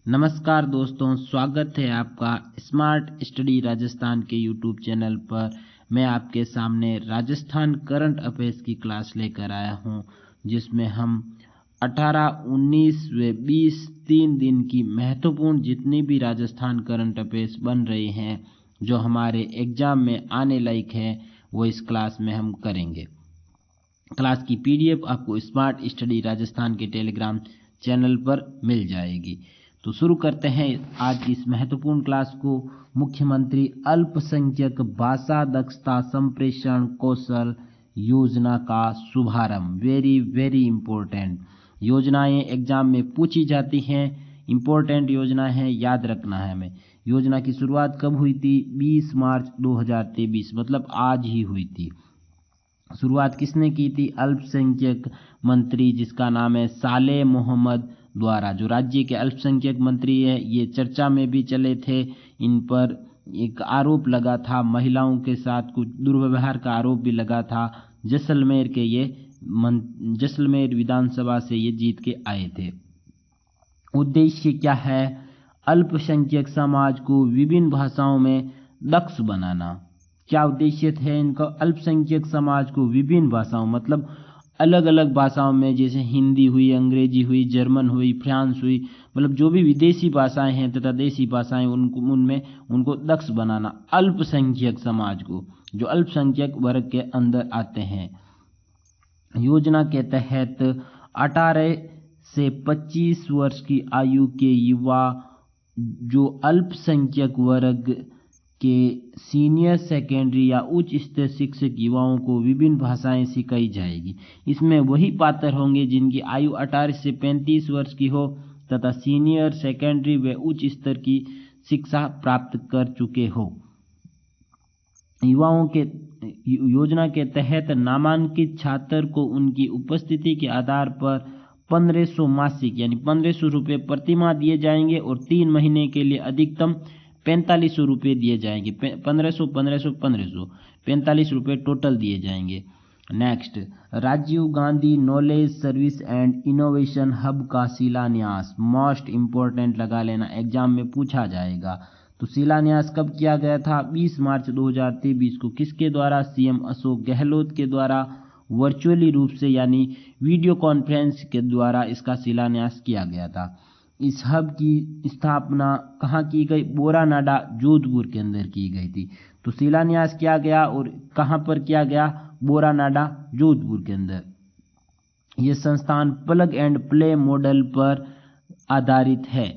नमस्कार दोस्तों, स्वागत है आपका स्मार्ट स्टडी राजस्थान के यूट्यूब चैनल पर। मैं आपके सामने राजस्थान करंट अफेयर्स की क्लास लेकर आया हूं, जिसमें हम 18, 19 व 20 3 दिन की महत्वपूर्ण जितनी भी राजस्थान करंट अफेयर्स बन रहे हैं जो हमारे एग्जाम में आने लायक है, वो इस क्लास में हम करेंगे। क्लास की पीडीएफ आपको स्मार्ट स्टडी राजस्थान के टेलीग्राम चैनल पर मिल जाएगी। तो शुरू करते हैं आज की इस महत्वपूर्ण क्लास को। मुख्यमंत्री अल्पसंख्यक भाषा दक्षता संप्रेषण कौशल योजना का शुभारंभ। वेरी वेरी इंपॉर्टेंट योजनाएं एग्जाम में पूछी जाती हैं, इंपॉर्टेंट योजना है, याद रखना है हमें। योजना की शुरुआत कब हुई थी? 20 मार्च 2023, मतलब आज ही हुई थी। शुरुआत किसने की थी? अल्पसंख्यक मंत्री, जिसका नाम है सालेह मोहम्मद द्वारा। जो राज्य के अल्पसंख्यक मंत्री है, ये चर्चा में भी चले थे। इन पर एक आरोप लगा था, महिलाओं के साथ कुछ दुर्व्यवहार का आरोप भी लगा था। जैसलमेर के जैसलमेर विधानसभा से ये जीत के आए थे। उद्देश्य क्या है? अल्पसंख्यक समाज को विभिन्न भाषाओं में दक्ष बनाना। क्या उद्देश्य है इनका? अल्पसंख्यक समाज को विभिन्न भाषाओं, मतलब अलग अलग भाषाओं में, जैसे हिंदी हुई, अंग्रेजी हुई, जर्मन हुई, फ्रांस हुई, मतलब जो भी विदेशी भाषाएं हैं तथा देसी भाषाएं, उनको दक्ष बनाना। अल्पसंख्यक समाज को, जो अल्पसंख्यक वर्ग के अंदर आते हैं। योजना के तहत 18 से 25 वर्ष की आयु के युवा, जो अल्पसंख्यक वर्ग के सीनियर सेकेंडरी या उच्च स्तर शिक्षक युवाओं को विभिन्न भाषाएं सिखाई जाएगी। इसमें वही पात्र होंगे जिनकी आयु 18 से 35 वर्ष की हो तथा सीनियर सेकेंडरी व उच्च स्तर की शिक्षा प्राप्त कर चुके हो। युवाओं के योजना के तहत नामांकित छात्र को उनकी उपस्थिति के आधार पर 1500 मासिक यानी 1500 रुपये प्रतिमाह दिए जाएंगे और 3 महीने के लिए अधिकतम 4500 रुपये दिए जाएंगे। 1500 1500 1500 45 रुपये टोटल दिए जाएंगे। Next, Rajiv Gandhi knowledge service and innovation hub का शिलान्यास। मोस्ट इंपॉर्टेंट लगा लेना, एग्जाम में पूछा जाएगा। तो शिलान्यास कब किया गया था? 20 मार्च 2023 को। किसके द्वारा? सीएम अशोक गहलोत के द्वारा वर्चुअली रूप से यानी वीडियो कॉन्फ्रेंस के द्वारा इसका शिलान्यास किया गया था। इस हब की स्थापना कहाँ की गई? बोरानाडा, जोधपुर के अंदर की गई थी। तो शिलान्यास किया गया और कहाँ पर किया गया? बोरानाडा, जोधपुर के अंदर। यह संस्थान प्लग एंड प्ले मॉडल पर आधारित है।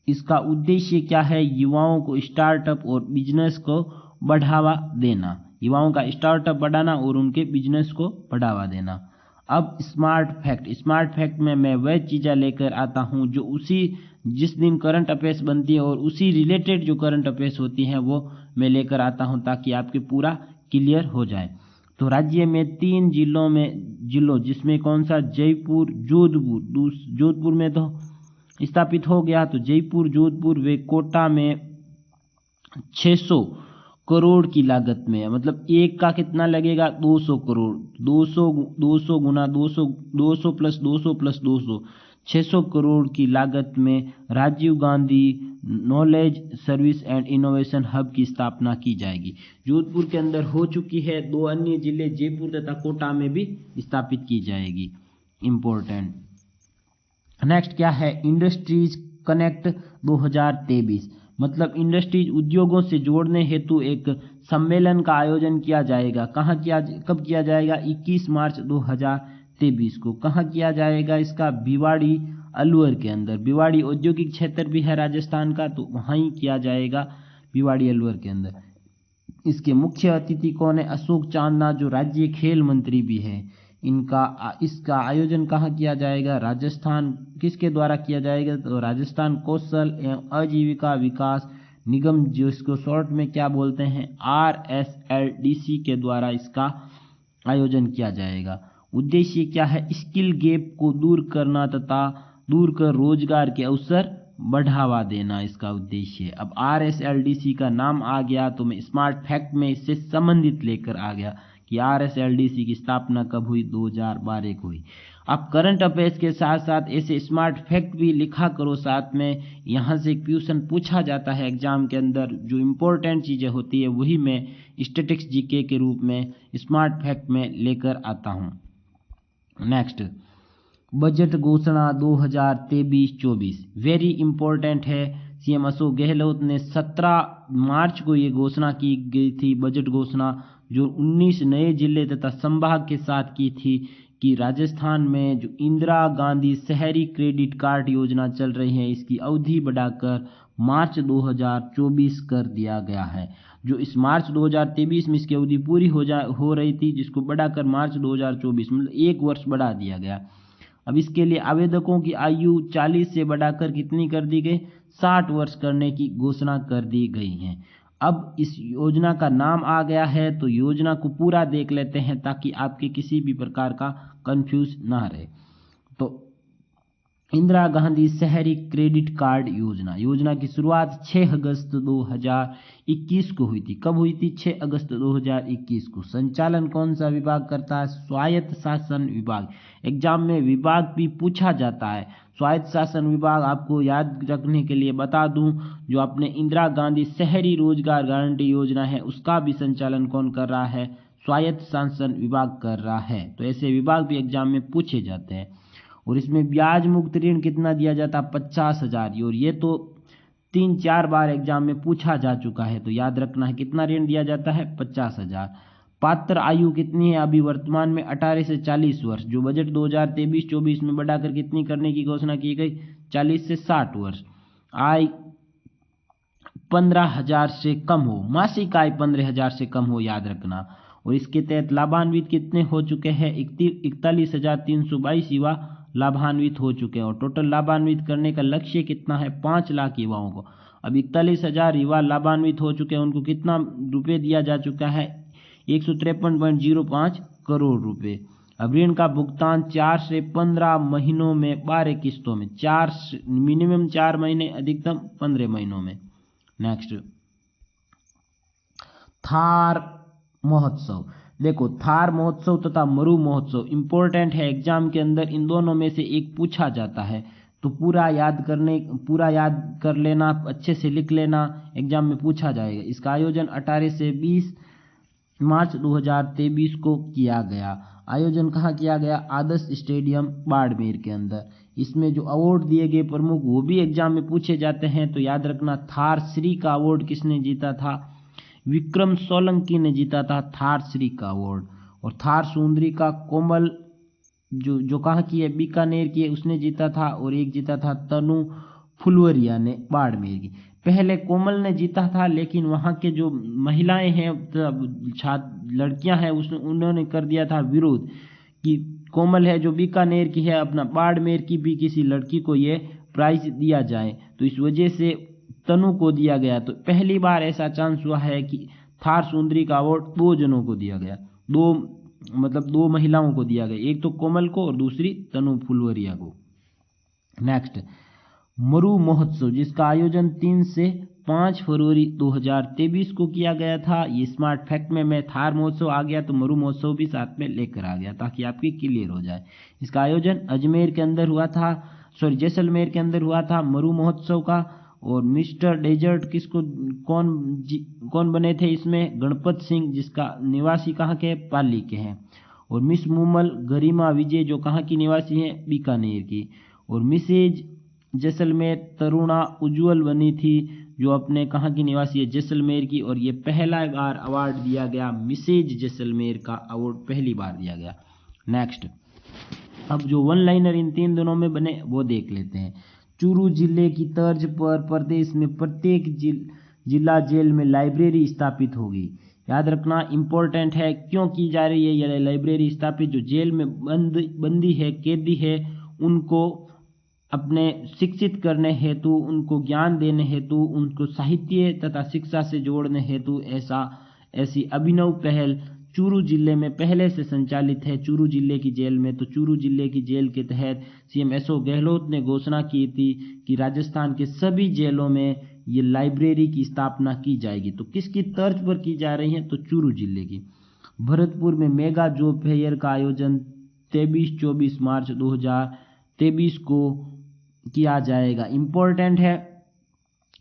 इसका उद्देश्य क्या है? युवाओं को स्टार्टअप और बिजनेस को बढ़ावा देना। युवाओं का स्टार्टअप बढ़ाना और उनके बिजनेस को बढ़ावा देना। अब स्मार्ट फैक्ट में मैं वह चीज़ें लेकर आता हूँ जो जिस दिन करंट अफेयर्स बनती है और उसी रिलेटेड जो करंट अफेयर्स होती हैं वो मैं लेकर आता हूँ, ताकि आपके पूरा क्लियर हो जाए। तो राज्य में 3 जिलों जिसमें कौन सा? जयपुर, जोधपुर में तो स्थापित हो गया। तो जयपुर, जोधपुर व कोटा में 600 करोड़ की लागत में है। मतलब एक का कितना लगेगा? 200 करोड़। 200 गुना 200 प्लस 200 प्लस 200, 600 करोड़ की लागत में Rajiv Gandhi knowledge service and innovation hub की स्थापना की जाएगी। जोधपुर के अंदर हो चुकी है, 2 अन्य जिले जयपुर तथा कोटा में भी स्थापित की जाएगी। इंपॉर्टेंट। नेक्स्ट क्या है? इंडस्ट्रीज कनेक्ट 2023, मतलब इंडस्ट्रीज उद्योगों से जोड़ने हेतु एक सम्मेलन का आयोजन किया जाएगा। कब किया जाएगा? 21 मार्च 2023 को। कहाँ किया जाएगा इसका? भिवाड़ी, अलवर के अंदर। भिवाड़ी औद्योगिक क्षेत्र भी है राजस्थान का, तो वहाँ ही किया जाएगा, भिवाड़ी अलवर के अंदर। इसके मुख्य अतिथि कौन है? अशोक चांदना, जो राज्य खेल मंत्री भी है। इसका आयोजन कहाँ किया जाएगा? राजस्थान। किसके द्वारा किया जाएगा? तो राजस्थान कौशल एवं आजीविका विकास निगम, जिसको शॉर्ट में क्या बोलते हैं? RSLDC के द्वारा इसका आयोजन किया जाएगा। उद्देश्य क्या है? स्किल गैप को दूर करना तथा दूर कर रोजगार के अवसर बढ़ावा देना इसका उद्देश्य है। अब RSLDC का नाम आ गया तो मैं स्मार्ट फैक्ट में इससे संबंधित लेकर आ गया कि RSLDC की स्थापना कब हुई? 2012 को हुई। आप करंट अफेयर्स के साथ साथ ऐसे स्मार्ट फैक्ट भी लिखा करो साथ में। यहाँ से क्वेश्चन पूछा जाता है एग्जाम के अंदर, जो इम्पोर्टेंट चीज़ें होती है वही मैं स्टैटिक्स जीके के रूप में स्मार्ट फैक्ट में लेकर आता हूँ। नेक्स्ट, बजट घोषणा 2023-24 वेरी इंपॉर्टेंट है। सीएम अशोक गहलोत ने 17 मार्च को ये घोषणा की गई थी, बजट घोषणा, जो 19 नए जिले तथा संभाग के साथ की थी कि राजस्थान में जो इंदिरा गांधी शहरी क्रेडिट कार्ड योजना चल रही है, इसकी अवधि बढ़ाकर मार्च 2024 कर दिया गया है। जो इस मार्च 2023 में इसकी अवधि पूरी हो रही थी, जिसको बढ़ाकर मार्च 2024 मतलब 1 वर्ष बढ़ा दिया गया। अब इसके लिए आवेदकों की आयु 40 से बढ़ाकर कितनी कर दी गई, 60 वर्ष करने की घोषणा कर दी गई है। अब इस योजना का नाम आ गया है तो योजना को पूरा देख लेते हैं ताकि आपके किसी भी प्रकार का कंफ्यूज ना रहे। तो इंदिरा गांधी शहरी क्रेडिट कार्ड योजना की शुरुआत 6 अगस्त 2021 को हुई थी। कब हुई थी? 6 अगस्त 2021 को। संचालन कौन सा विभाग करता है? स्वायत्त शासन विभाग। एग्जाम में विभाग भी पूछा जाता है। स्वायत्त शासन विभाग आपको याद रखने के लिए बता दूं, जो आपने इंदिरा गांधी शहरी रोजगार गारंटी योजना है उसका भी संचालन कौन कर रहा है? स्वायत्त शासन विभाग कर रहा है। तो ऐसे विभाग भी एग्जाम में पूछे जाते हैं। और इसमें ब्याज मुक्त ऋण कितना दिया जाता? 50,000। और ये तो 3-4 बार एग्जाम में पूछा जा चुका है, तो याद रखना है कितना ऋण दिया जाता है? 50,000। पात्र आयु कितनी है अभी वर्तमान में? 18 से 40 वर्ष। जो बजट 2023-24 में बढ़ाकर कितनी करने की घोषणा की गई? 40 से 60 वर्ष। आय 15,000 से कम हो, मासिक आय 15,000 से कम हो, याद रखना। और इसके तहत लाभान्वित कितने हो चुके हैं? 41,322 युवा लाभान्वित हो चुके हैं। और टोटल लाभान्वित करने का लक्ष्य कितना है? 5 लाख युवाओं को। अब 41,000 युवा लाभान्वित हो चुके हैं, उनको कितना रुपए दिया जा चुका है? 153.05 करोड़ रुपए। अब ऋण का भुगतान 4 से 15 महीनों में 12 किस्तों में, मिनिमम 4 महीने, अधिकतम 15 महीनों में। नेक्स्ट, थार महोत्सव। देखो, थार महोत्सव तथा मरु महोत्सव इंपॉर्टेंट है एग्जाम के अंदर, इन दोनों में से एक पूछा जाता है। तो पूरा याद कर लेना, अच्छे से लिख लेना, एग्जाम में पूछा जाएगा। इसका आयोजन 18 से 20 मार्च 2023 को किया गया। आयोजन कहाँ किया गया? आदर्श स्टेडियम बाड़मेर के अंदर। इसमें जो अवार्ड दिए गए प्रमुख वो भी एग्जाम में पूछे जाते हैं। तो याद रखना, थार श्री का अवार्ड किसने जीता था? विक्रम सोलंकी ने जीता था थार श्री का अवार्ड। और थार सुंदरी का कोमल जो कहाँ की है? बीकानेर की है, उसने जीता था। और एक जीता था तनु फुलवरिया ने बाड़मेर की। पहले कोमल ने जीता था, लेकिन वहाँ के जो महिलाएं हैं, लड़कियां हैं, उन्होंने कर दिया था विरोध कि कोमल है जो बीकानेर की है, अपना बाड़मेर की भी किसी लड़की को ये प्राइज दिया जाए। तो इस वजह से तनु को दिया गया। तो पहली बार ऐसा चांस हुआ है कि थार सुंदरी का अवार्ड 2 जनों को दिया गया, 2 महिलाओं को दिया गया, एक तो कोमल को और दूसरी तनु फुलवरिया को। नेक्स्ट, मरु महोत्सव, जिसका आयोजन 3 से 5 फरवरी 2023 को किया गया था। ये स्मार्ट फैक्ट में मैं थार महोत्सव आ गया तो मरु महोत्सव भी साथ में लेकर आ गया ताकि आपकी क्लियर हो जाए। इसका आयोजन अजमेर के अंदर हुआ था, जैसलमेर के अंदर हुआ था मरु महोत्सव का। और मिस्टर डेजर्ट कौन बने थे इसमें? गणपत सिंह, जिसका निवासी कहाँ के? पाली के हैं। और मिस मुमल गरिमा विजय, जो कहाँ की निवासी हैं? बीकानेर की। और मिसेज जैसलमेर तरुणा उज्जवल बनी थी, जो अपने कहाँ की निवासी है? जैसलमेर की। और ये पहला बार अवार्ड दिया गया, मिसेज जैसलमेर का अवार्ड पहली बार दिया गया। नेक्स्ट, अब जो 1 लाइनर इन 3 दिनों में बने वो देख लेते हैं। चूरू जिले की तर्ज पर प्रदेश में प्रत्येक जिला जेल में लाइब्रेरी स्थापित होगी। याद रखना, इंपॉर्टेंट है। क्यों की जा रही है यह लाइब्रेरी स्थापित? जो जेल में बंदी है, कैदी है, उनको अपने शिक्षित करने हेतु, उनको ज्ञान देने हेतु, उनको साहित्य तथा शिक्षा से जोड़ने हेतु ऐसी अभिनव पहल चूरू जिले में पहले से संचालित है। चूरू जिले की जेल में, तो चूरू जिले की जेल के तहत सीएम अशोक गहलोत ने घोषणा की थी कि राजस्थान के सभी जेलों में ये लाइब्रेरी की स्थापना की जाएगी। तो किसकी तर्ज पर की जा रही है? तो चूरू जिले की। भरतपुर में मेगा जॉब फेयर का आयोजन 23-24 मार्च 2023 को किया जाएगा। इम्पोर्टेंट है,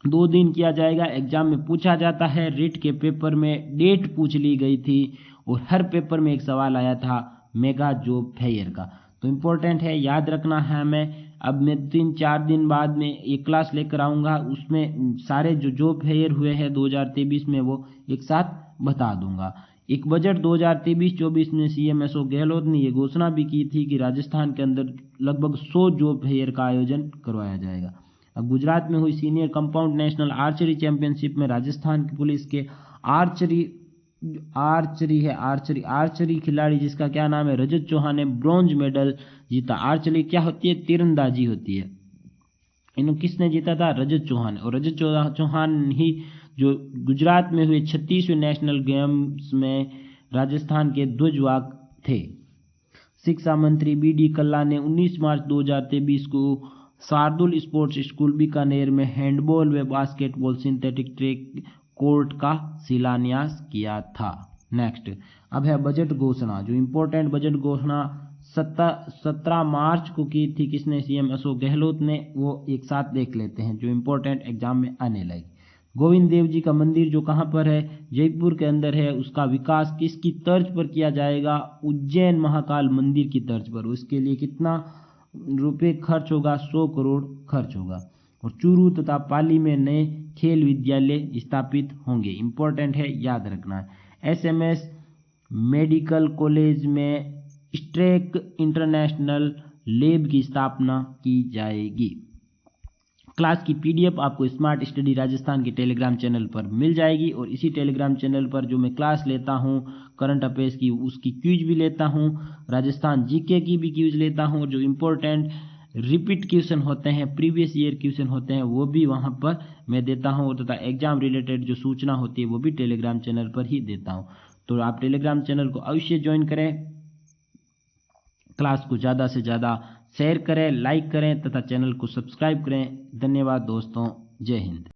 2 दिन किया जाएगा। एग्जाम में पूछा जाता है, रिट के पेपर में डेट पूछ ली गई थी और हर पेपर में एक सवाल आया था मेगा जॉब फेयर का। तो इम्पोर्टेंट है, याद रखना है हमें। अब मैं 3-4 दिन बाद में एक क्लास लेकर आऊँगा, उसमें सारे जो जॉब फेयर हुए हैं 2023 में वो एक साथ बता दूंगा। एक बजट 2023-24 में सीएम अशोक गहलोत ने ये घोषणा भी की थी कि राजस्थान के अंदर लगभग 100 जॉब फेयर का आयोजन करवाया जाएगा। अब गुजरात में हुई senior compound national archery championship में राजस्थान की पुलिस के आर्चरी खिलाड़ी जिसका क्या नाम है, रजत चौहान ने ब्रॉन्ज मेडल जीता। आर्चरी क्या होती है? तीरंदाजी होती है। इन्होंने किसने जीता था? रजत चौहान। और रजत चौहान ही जो गुजरात में हुए 36वें नेशनल गेम्स में राजस्थान के ध्वजवाहक थे। शिक्षा मंत्री BD कल्ला ने 19 मार्च 2023 को शार्दुल स्पोर्ट्स स्कूल बीकानेर में हैंडबॉल व बास्केटबॉल सिंथेटिक ट्रैक कोर्ट का शिलान्यास किया था। नेक्स्ट, अब है बजट घोषणा। जो इम्पोर्टेंट बजट घोषणा 17 मार्च को की थी किसने? सीएम अशोक गहलोत ने। वो एक साथ देख लेते हैं जो इम्पोर्टेंट एग्जाम में आने लगे। गोविंद देव जी का मंदिर जो कहाँ पर है? जयपुर के अंदर है। उसका विकास किसकी तर्ज पर किया जाएगा? उज्जैन महाकाल मंदिर की तर्ज पर। उसके लिए कितना रुपए खर्च होगा? 100 करोड़ खर्च होगा। और चूरू तथा पाली में नए खेल विद्यालय स्थापित होंगे। इम्पोर्टेंट है, याद रखना है। SMS मेडिकल कॉलेज में स्ट्रेक इंटरनेशनल लैब की स्थापना की जाएगी। क्लास की PDF आपको स्मार्ट स्टडी राजस्थान के टेलीग्राम चैनल पर मिल जाएगी। और इसी टेलीग्राम चैनल पर जो मैं क्लास लेता हूँ करंट अफेयर्स की, उसकी क्विज भी लेता हूँ, राजस्थान GK की भी क्विज लेता हूँ। और जो इम्पोर्टेंट रिपीट क्वेश्चन होते हैं, प्रीवियस ईयर क्वेश्चन होते हैं, वो भी वहाँ पर मैं देता हूँ। तथा एग्जाम रिलेटेड जो सूचना होती है वो भी टेलीग्राम चैनल पर ही देता हूँ। तो आप टेलीग्राम चैनल को अवश्य ज्वाइन करें, क्लास को ज़्यादा से ज़्यादा शेयर करें, लाइक करें तथा चैनल को सब्सक्राइब करें। धन्यवाद दोस्तों, जय हिंद।